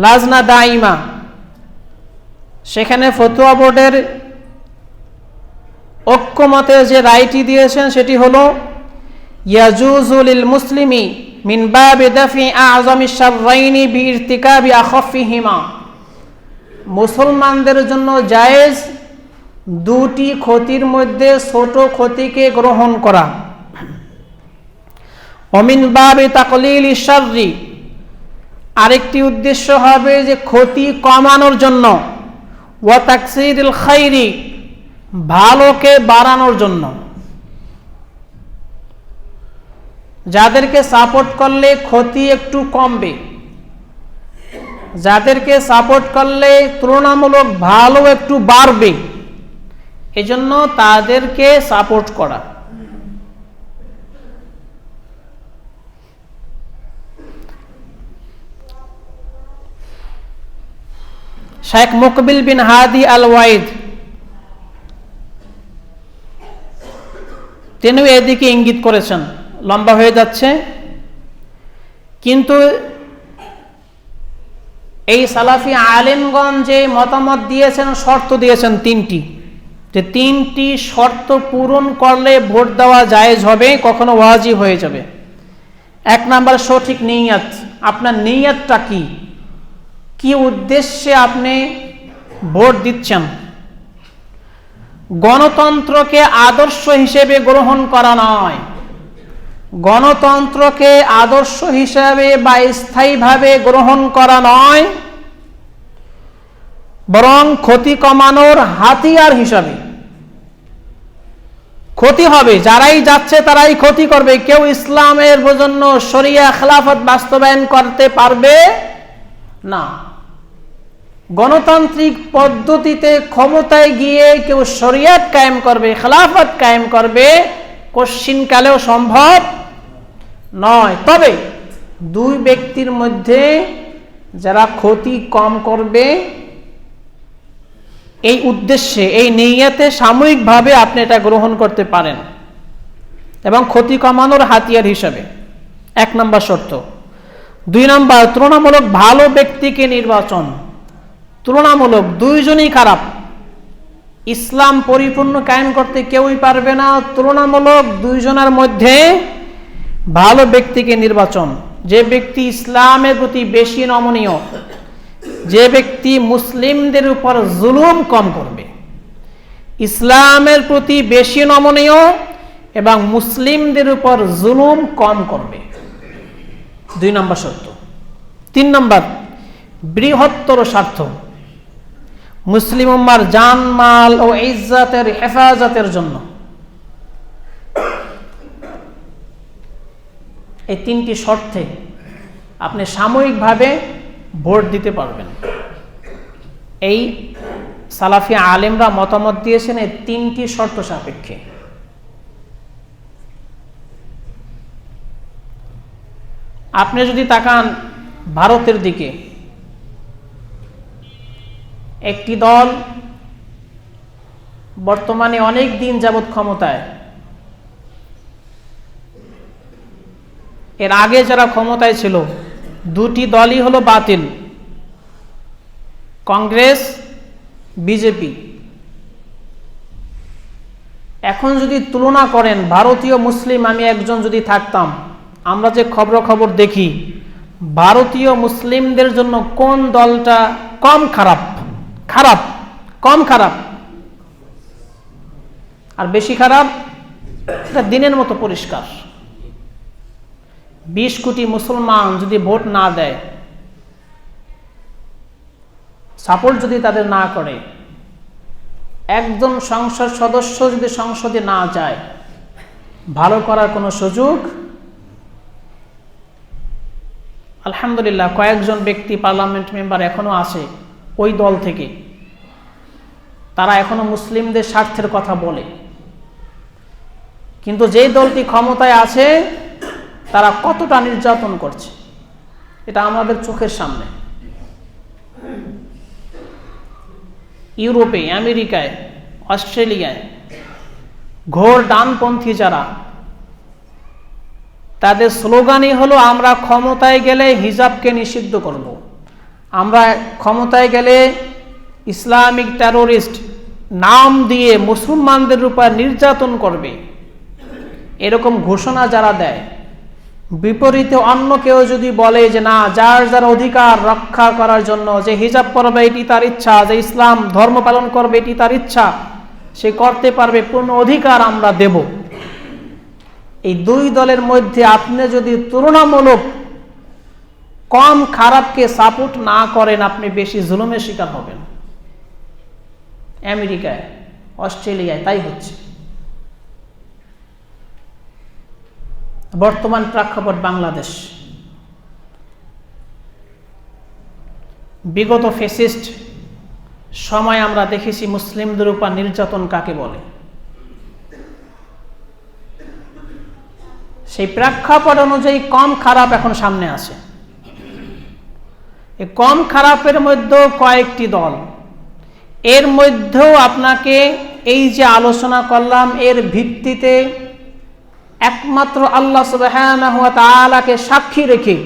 লাজনা দাইমা, সেখানে ফতোয়া বোর্ডের ঐক্যমতে যে রায়টি দিয়েছেন সেটি হলো ইয়াজুজু লিল মুসলিমি মিন বাবি দাফি আযমি শাররাইনি বিইরতিকাবি আখাফিহিমা, মুসলমানদের জন্য জায়েজ দুটি ক্ষতির মধ্যে ছোট ক্ষতিকে গ্রহণ করা। অমিন বাবি তাকলিল শাররি, আরেকটি উদ্দেশ্য হবে যে ক্ষতি কমানোর জন্য, ওয়া তাকসিরুল খাইরি, ভালোকে বাড়ানোর জন্য। যাদেরকে সাপোর্ট করলে ক্ষতি একটু কমবে, যাদেরকে সাপোর্ট করলে তুলনামূলক ভালো একটু বাড়বে, এজন্য তাদেরকে সাপোর্ট করা। শেখ মুকবিল বিন হাদি আল ওয়াইদ তিনিও এদিকে ইঙ্গিত করেছেন। লম্বা হয়ে যাচ্ছে, কিন্তু এই সালাফি আলেমগণ যে মতামত দিয়েছেন, শর্ত দিয়েছেন তিনটি, যে তিনটি শর্ত পূরণ করলে ভোট দেওয়া জায়েজ হবে, কখনো ওয়াজিব হয়ে যাবে। এক নাম্বার সঠিক নিয়ত, আপনার নিয়তটা কি, কি উদ্দেশ্যে আপনি ভোট দিচ্ছেন। গণতন্ত্রকে আদর্শ হিসেবে গ্রহণ করা নয়, গণতন্ত্রকে আদর্শ হিসেবে বা স্থায়ীভাবে গ্রহণ করা নয়, বরং ক্ষতি কমানোর হাতিয়ার হিসাবে। ক্ষতি হবে, যারাই যাচ্ছে তারাই ক্ষতি করবে, কেউ ইসলামের জন্য শরিয়া খেলাফত বাস্তবায়ন করতে পারবে না। গণতান্ত্রিক পদ্ধতিতে ক্ষমতায় গিয়ে কেউ শরিয়াত কায়েম করবে, খেলাফত কায়েম করবে, কশ্চিনকালেও সম্ভব নয়। তবে দুই ব্যক্তির মধ্যে যারা ক্ষতি কম করবে, এই উদ্দেশ্যে, এই নিয়তে সাময়িকভাবে আপনি এটা গ্রহণ করতে পারেন এবং ক্ষতি কমানোর হাতিয়ার হিসাবে। এক নম্বর শর্ত। দুই নম্বর, তুলনামূলক ভালো ব্যক্তিকে নির্বাচন। তুলনামূলক দুইজনই খারাপ, ইসলাম পরিপূর্ণ কায়েম করতে কেউই পারবে না, তুলনামূলক দুইজনের মধ্যে ভালো ব্যক্তিকে নির্বাচন। যে ব্যক্তি ইসলামের প্রতি বেশি নমনীয়, যে ব্যক্তি মুসলিমদের উপর জুলুম কম করবে, ইসলামের প্রতি বেশি নমনীয় এবং মুসলিমদের উপর জুলুম কম করবে, দুই নম্বর শর্ত। তিন নম্বর, বৃহত্তর স্বার্থ, মুসলিম উম্মার জান মাল ও ইজ্জতের হেফাজতের জন্য। এই তিনটি শর্তে আপনি সাময়িকভাবে ভোট দিতে পারবেন। এই সালাফি আলেমরা মতামত দিয়েছেন এই তিনটি শর্ত সাপেক্ষে। আপনি যদি তাকান ভারতের দিকে, একটি দল বর্তমানে অনেক দিন যাবৎ ক্ষমতায়, এর আগে যারা ক্ষমতায় ছিল দুটি দলই হলো বাতিল, কংগ্রেস, বিজেপি। এখন যদি তুলনা করেন, ভারতীয় মুসলিম আমি একজন যদি থাকতাম, আমরা যে খবর দেখি ভারতীয় মুসলিমদের জন্য কোন দলটা কম খারাপ, কম খারাপ আর বেশি খারাপ, এটা দিনের মতো পরিষ্কার। 20 কোটি মুসলমান যদি ভোট না দেয়, সাপোর্ট যদি তাদের না করে, একজন সংসদ সদস্য যদি সংসদে না যায়, ভালো করার কোনো সুযোগ। আলহামদুলিল্লাহ কয়েকজন ব্যক্তি পার্লামেন্ট মেম্বার এখনো আছে ওই দল থেকে, তারা এখনো মুসলিমদের স্বার্থের কথা বলে। কিন্তু যেই দলটি ক্ষমতায় আছে তারা কতটা নির্যাতন করছে এটা আমাদের চোখের সামনে। ইউরোপে, আমেরিকায়, অস্ট্রেলিয়ায় ঘোর ডানপন্থী যারা, তাদের স্লোগানই হলো আমরা ক্ষমতায় গেলে হিজাবকে নিষিদ্ধ করব, আমরা ক্ষমতায় গেলে ইসলামিক টেরোরিস্ট নাম দিয়ে মুসলমানদের উপর নির্যাতন করবে, এরকম ঘোষণা যারা দেয়। বিপরীতে অন্য কেউ যদি বলে যে না, যার যার অধিকার রক্ষা করার জন্য, যে হিজাব পরবে এটি তার ইচ্ছা, যে ইসলাম ধর্ম পালন করবে এটি তার ইচ্ছা, সে করতে পারবে, পূর্ণ অধিকার আমরা দেব। এই দুই দলের মধ্যে আপনি যদি তুলনামূলক কম খারাপকে সাপোর্ট না করেন, আপনি বেশি জুলুমের শিকার হবেন। আমেরিকায়, অস্ট্রেলিয়ায় তাই হচ্ছে। বর্তমান প্রেক্ষাপট বাংলাদেশ। বিগত ফ্যাসিস্ট সময় আমরা দেখেছি মুসলিমদের উপর নির্যাতন কাকে বলে। সেই প্রেক্ষাপট অনুযায়ী কম খারাপ এখন সামনে আসে। এই কম খারাপের মধ্যেও কয়েকটি দল, এর মধ্যেও আপনাকে এই যে আলোচনা করলাম এর ভিত্তিতে একমাত্র আল্লাহ সুবহানাহু ওয়া তাআলাকে সাক্ষী রেখে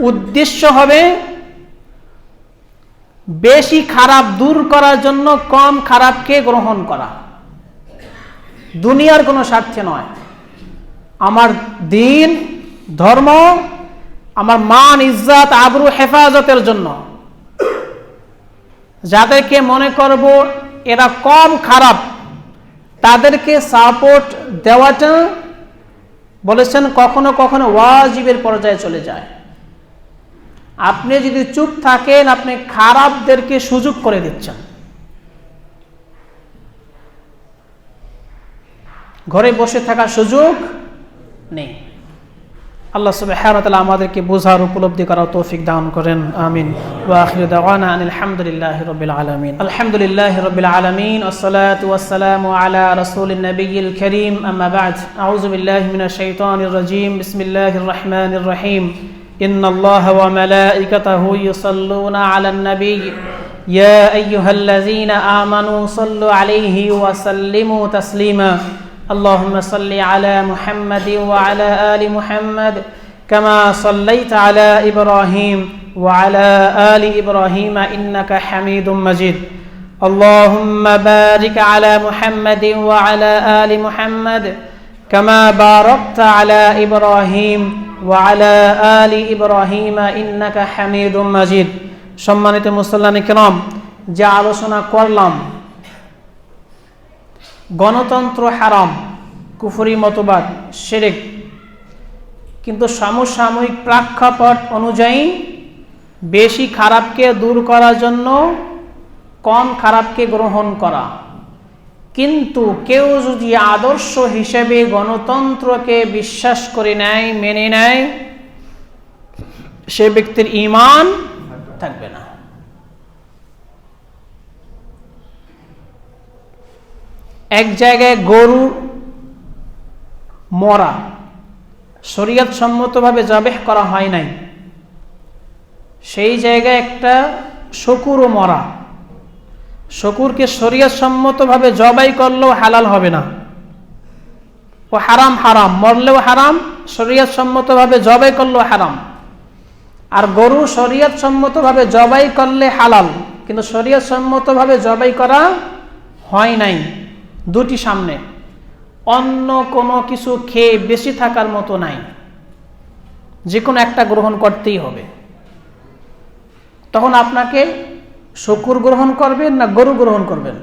উদ্দেশ্য হবে বেশি খারাপ দূর করার জন্য কম খারাপকে গ্রহণ করা, দুনিয়ার কোনো স্বার্থে নয়। আমার দিন, ধর্ম, আমার মান, ইজ্জত, আবরু হেফাজতের জন্য যাদেরকে মনে করব এরা কম খারাপ, তাদেরকে সাপোর্ট দেওয়াটা বলেছেন কখনো কখনো ওয়াজিবের পর্যায়ে চলে যায়। আপনি যদি চুপ থাকেন, আপনি খারাপদেরকে সুযোগ করে দিচ্ছেন। ঘরে বসে থাকার সুযোগ নেই। আল্লাহ সুবহানাহু ওয়া তাআলা আমাদেরকে বোঝার, উপলব্ধি করার তৌফিক দান করেন। আমিন। ওয়া আখিরু দাওয়ানা আনিল হামদুলিল্লাহি রাব্বিল আলামিন। আলহামদুলিল্লাহি রাব্বিল আলামিন ওয়াসসালাতু ওয়াসসালামু আলা রাসূলিন নাবিয়্যিল কারীম, আম্মা বা'দ। আউযু বিল্লাহি মিনাশ শাইতানির রাজীম। বিসমিল্লাহির রাহমানির রহিম। ইন্নাল্লাহা ওয়া মালাইকাতাহু ইউসাল্লুনা আলান নাবিয়্য ইয়া আইয়ুহাল্লাযীনা আমানু সাল্লু আলাইহি ওয়া সাল্লিমু তাসলিমা। اللهم صل على محمد وعلى آل محمد كما صليت على إبراهيم وعلى آل إبراهيم إنك حميد مجيد. اللهم بارك على محمد وعلى آل محمد كما باركت على إبراهيم وعلى آل إبراهيم إنك حميد مجيد. সম্মানিত মুসল্লানে কিরাম, যে আলোচনা করলাম গণতন্ত্র হারাম, কুফরি মতবাদ, শিরক, কিন্তু সমসাময়িক প্রেক্ষাপট অনুযায়ী বেশি খারাপকে দূর করার জন্য কম খারাপকে গ্রহণ করা। কিন্তু কেউ যদি আদর্শ হিসেবে গণতন্ত্রকে বিশ্বাস করে নেয়, মেনে নেয়, সে ব্যক্তির ঈমান থাকবে না। এক জায়গায় গরু মরা, শরীয়ত সম্মতভাবে জবেহ করা হয় নাই, সেই জায়গায় একটা শকুরও মরা, শকুরকে শরীয়ত সম্মতভাবে জবাই করলেও হালাল হবে না, ও হারাম, হারাম, মরলেও হারাম, শরীয়ত সম্মতভাবে জবাই করলেও হারাম। আর গরু শরীয়ত সম্মতভাবে জবাই করলে হালাল, কিন্তু শরীয়ত সম্মতভাবে জবাই করা হয় নাই। দুটি সামনে, অন্য কোনো কিছু খেয়ে বেশি থাকার মতো নাই, যে কোনো একটা গ্রহণ করতেই হবে। তখন আপনাকে শকুর গ্রহণ করবেন না গরু গ্রহণ করবেন?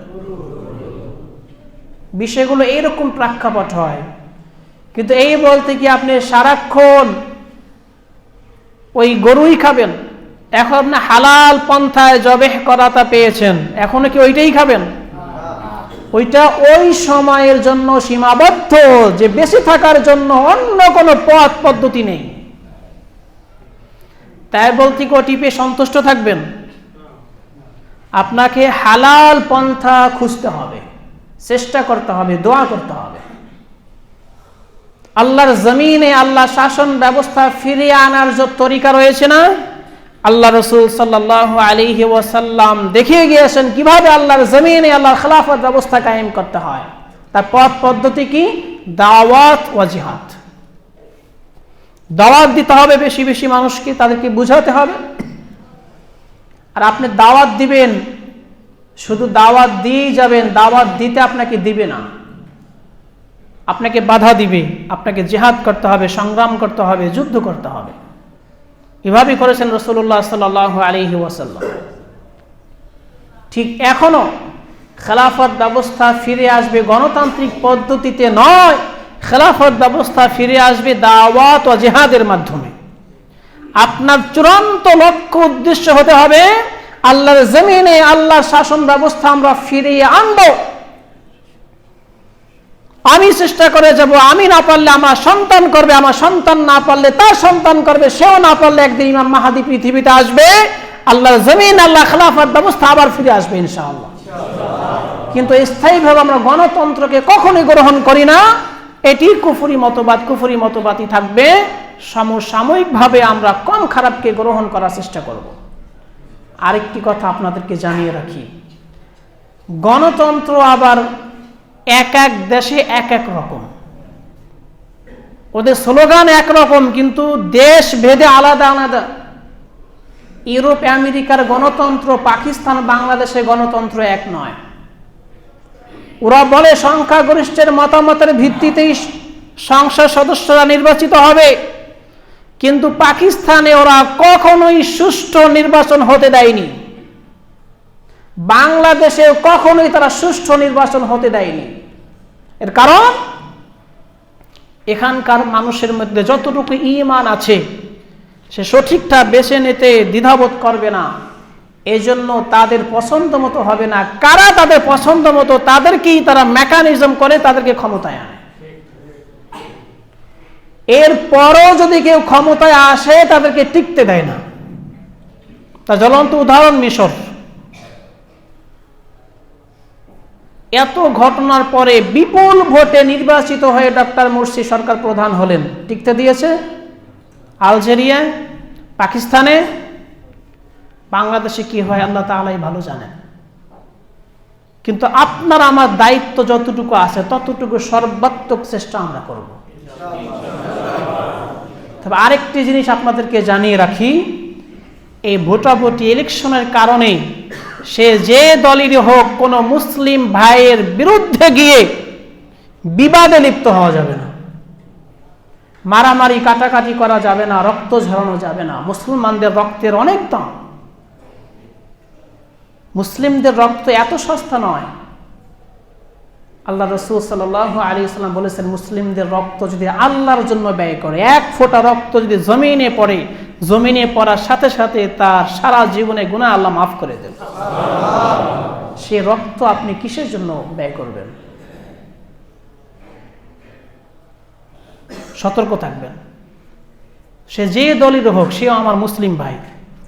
বিষয়গুলো এইরকম প্রেক্ষাপট হয়। কিন্তু এই বলতে কি আপনি সারাক্ষণ ওই গরুই খাবেন? এখন আপনি হালাল পন্থায় জবেহ করাটা পেয়েছেন, এখনো কি ওইটাই খাবেন? ওইটা ওই সময়ের জন্য সীমাবদ্ধ, যে বেঁচে থাকার জন্য অন্য কোনো পথ পদ্ধতি নেই। তাই বলতে কি টিপে সন্তুষ্ট থাকবেন? আপনাকে হালাল পন্থা খুঁজতে হবে, চেষ্টা করতে হবে, দোয়া করতে হবে। আল্লাহর জমিনে আল্লাহ শাসন ব্যবস্থা ফিরিয়ে আনার যে তরিকা রয়েছে না, আল্লাহ রাসূল সাল্লাল্লাহু আলাইহি ওয়াসাল্লাম দেখিয়ে গিয়েছেন কিভাবে আল্লাহর জমিনে আল্লাহর খেলাফত ব্যবস্থা কায়েম করতে হয়। তার পথ পদ্ধতি কি? দাওয়াত ওয়া জিহাদ। দাওয়াত দিতে হবে বেশি বেশি মানুষকে, তাদেরকে বুঝাতে হবে। আর আপনি দাওয়াত দিবেন, শুধু দাওয়াত দিয়েই যাবেন, দাওয়াত দিতে আপনাকে দিবে না, আপনাকে বাধা দিবে, আপনাকে জিহাদ করতে হবে, সংগ্রাম করতে হবে, যুদ্ধ করতে হবে। এভাবেই করেছেন রাসূলুল্লাহ সাল্লাল্লাহু আলাইহি ওয়াসাল্লাম। ঠিক এখনো খেলাফত ব্যবস্থা ফিরে আসবে গণতান্ত্রিক পদ্ধতিতে নয়, খেলাফত ব্যবস্থা ফিরে আসবে দাওয়াত ও জিহাদের মাধ্যমে। আপনার চূড়ান্ত লক্ষ্য উদ্দেশ্য হতে হবে আল্লাহর জমিনে আল্লাহর শাসন ব্যবস্থা আমরা ফিরিয়ে আনব। আমি চেষ্টা করে যাব, আমি না পারলে আমার সন্তান করবে, আমার সন্তান না পারলে তার সন্তান করবে, সেও না পারলে একদিন ইমাম মাহদী পৃথিবীতে আসবে, আল্লাহর জমিন আল্লাহ খেলাফত ব্যবস্থা আবার ফিরে আসবে ইনশাআল্লাহ। কিন্তু স্থায়ীভাবে আমরা গণতন্ত্রকে কখনোই গ্রহণ করি না, এটি কুফরি মতবাদ, কুফরি মতবাদই থাকবে। সমসাময়িকভাবে আমরা কম খারাপকে গ্রহণ করার চেষ্টা করব। আরেকটি কথা আপনাদেরকে জানিয়ে রাখি, গণতন্ত্র আবার এক এক দেশে এক এক রকম, ওদের স্লোগান একরকম, কিন্তু দেশ ভেদে আলাদা আলাদা। ইউরোপ আমেরিকার গণতন্ত্র, পাকিস্তান বাংলাদেশের গণতন্ত্র এক নয়। ওরা বলে সংখ্যাগরিষ্ঠের মতামতের ভিত্তিতেই সংসদ সদস্যরা নির্বাচিত হবে, কিন্তু পাকিস্তানে ওরা কখনোই সুষ্ঠু নির্বাচন হতে দেয়নি, বাংলাদেশে কখনোই তারা সুষ্ঠু নির্বাচন হতে দেয়নি। এর কারণ এখানকার মানুষের মধ্যে যতটুকু ঈমান আছে সে সঠিকটা বেছে নিতে দ্বিধাবোধ করবে না, এজন্য তাদের পছন্দ মতো হবে না। কারা তাদের পছন্দ মতো, তাদেরকেই তারা মেকানিজম করে তাদেরকে ক্ষমতায় আনে। এরপরও যদি কেউ ক্ষমতায় আসে তাদেরকে টিকতে দেয় না। তার জ্বলন্ত উদাহরণ মিশর। এত ঘটনার পরে বিপুল ভোটে নির্বাচিত হয়ে ডক্টর মুরসি সরকার প্রধান হলেন, টিকতে দিয়েছে? আলজেরিয়া, পাকিস্তানে, বাংলাদেশে কি হয় আল্লাহ তাআলাই ভালো জানেন। কিন্তু আপনার আমার দায়িত্ব যতটুকু আছে ততটুকু সর্বাত্মক চেষ্টা আমরা করব। তবে আরেকটি জিনিস আপনাদেরকে জানিয়ে রাখি, এই ভোটাভুটি ইলেকশনের কারণে সে যে দলেরই হোক কোনো মুসলিম ভাইয়ের বিরুদ্ধে গিয়ে বিবাদে লিপ্ত হওয়া যাবে না, মারামারি কাটাকাটি করা যাবে না, রক্ত ঝরানো যাবে না। মুসলমানদের রক্তের অনেক দাম, মুসলিমদের রক্ত এত সস্তা নয়। আল্লাহ রাসূল সাল্লাল্লাহু আলাইহি ওয়াসাল্লাম বলেছেন, মুসলিমদের রক্ত যদি আল্লাহর জন্য ব্যয় করে, এক ফোঁটা রক্ত যদি জমিনে পড়ে, জমিনে পড়ার সাথে সাথে তার সারা জীবনে গুনাহ আল্লাহ মাফ করে দেন। সে রক্ত আপনি কিসের জন্য ব্যয় করবেন? সতর্ক থাকবেন। সে যে দলের হোক, সেও আমার মুসলিম ভাই,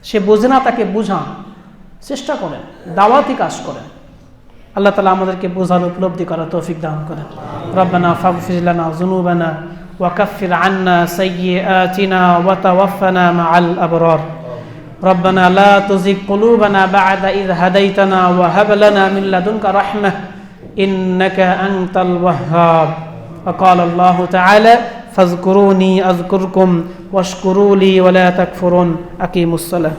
সে বোঝে না তাকে বুঝান, চেষ্টা করেন, দাওয়াতি কাজ করেন। আল্লাহ তাআলা আমাদেরকে বোঝার উপলব্ধি করার তৌফিক দান করেন। রব্বানা ফাগফির লানা যুনুবানা ওয়া কাফির আন্না সাইয়্যাতিনা ওয়া তাওয়াফানা মাআল আবরার। রব্বানা লা তুযিগ কুলুবানা বা'দা ইয হাদাইতানা ওয়া হাব লানা মিন লাদুনকা রাহমাহ ইন্নাকা আনতাল ওয়াহ্হাব। وقال الله تعالى فاذكروني أذكركم واشكروا لي ولا تكفرون أقيموا الصلاة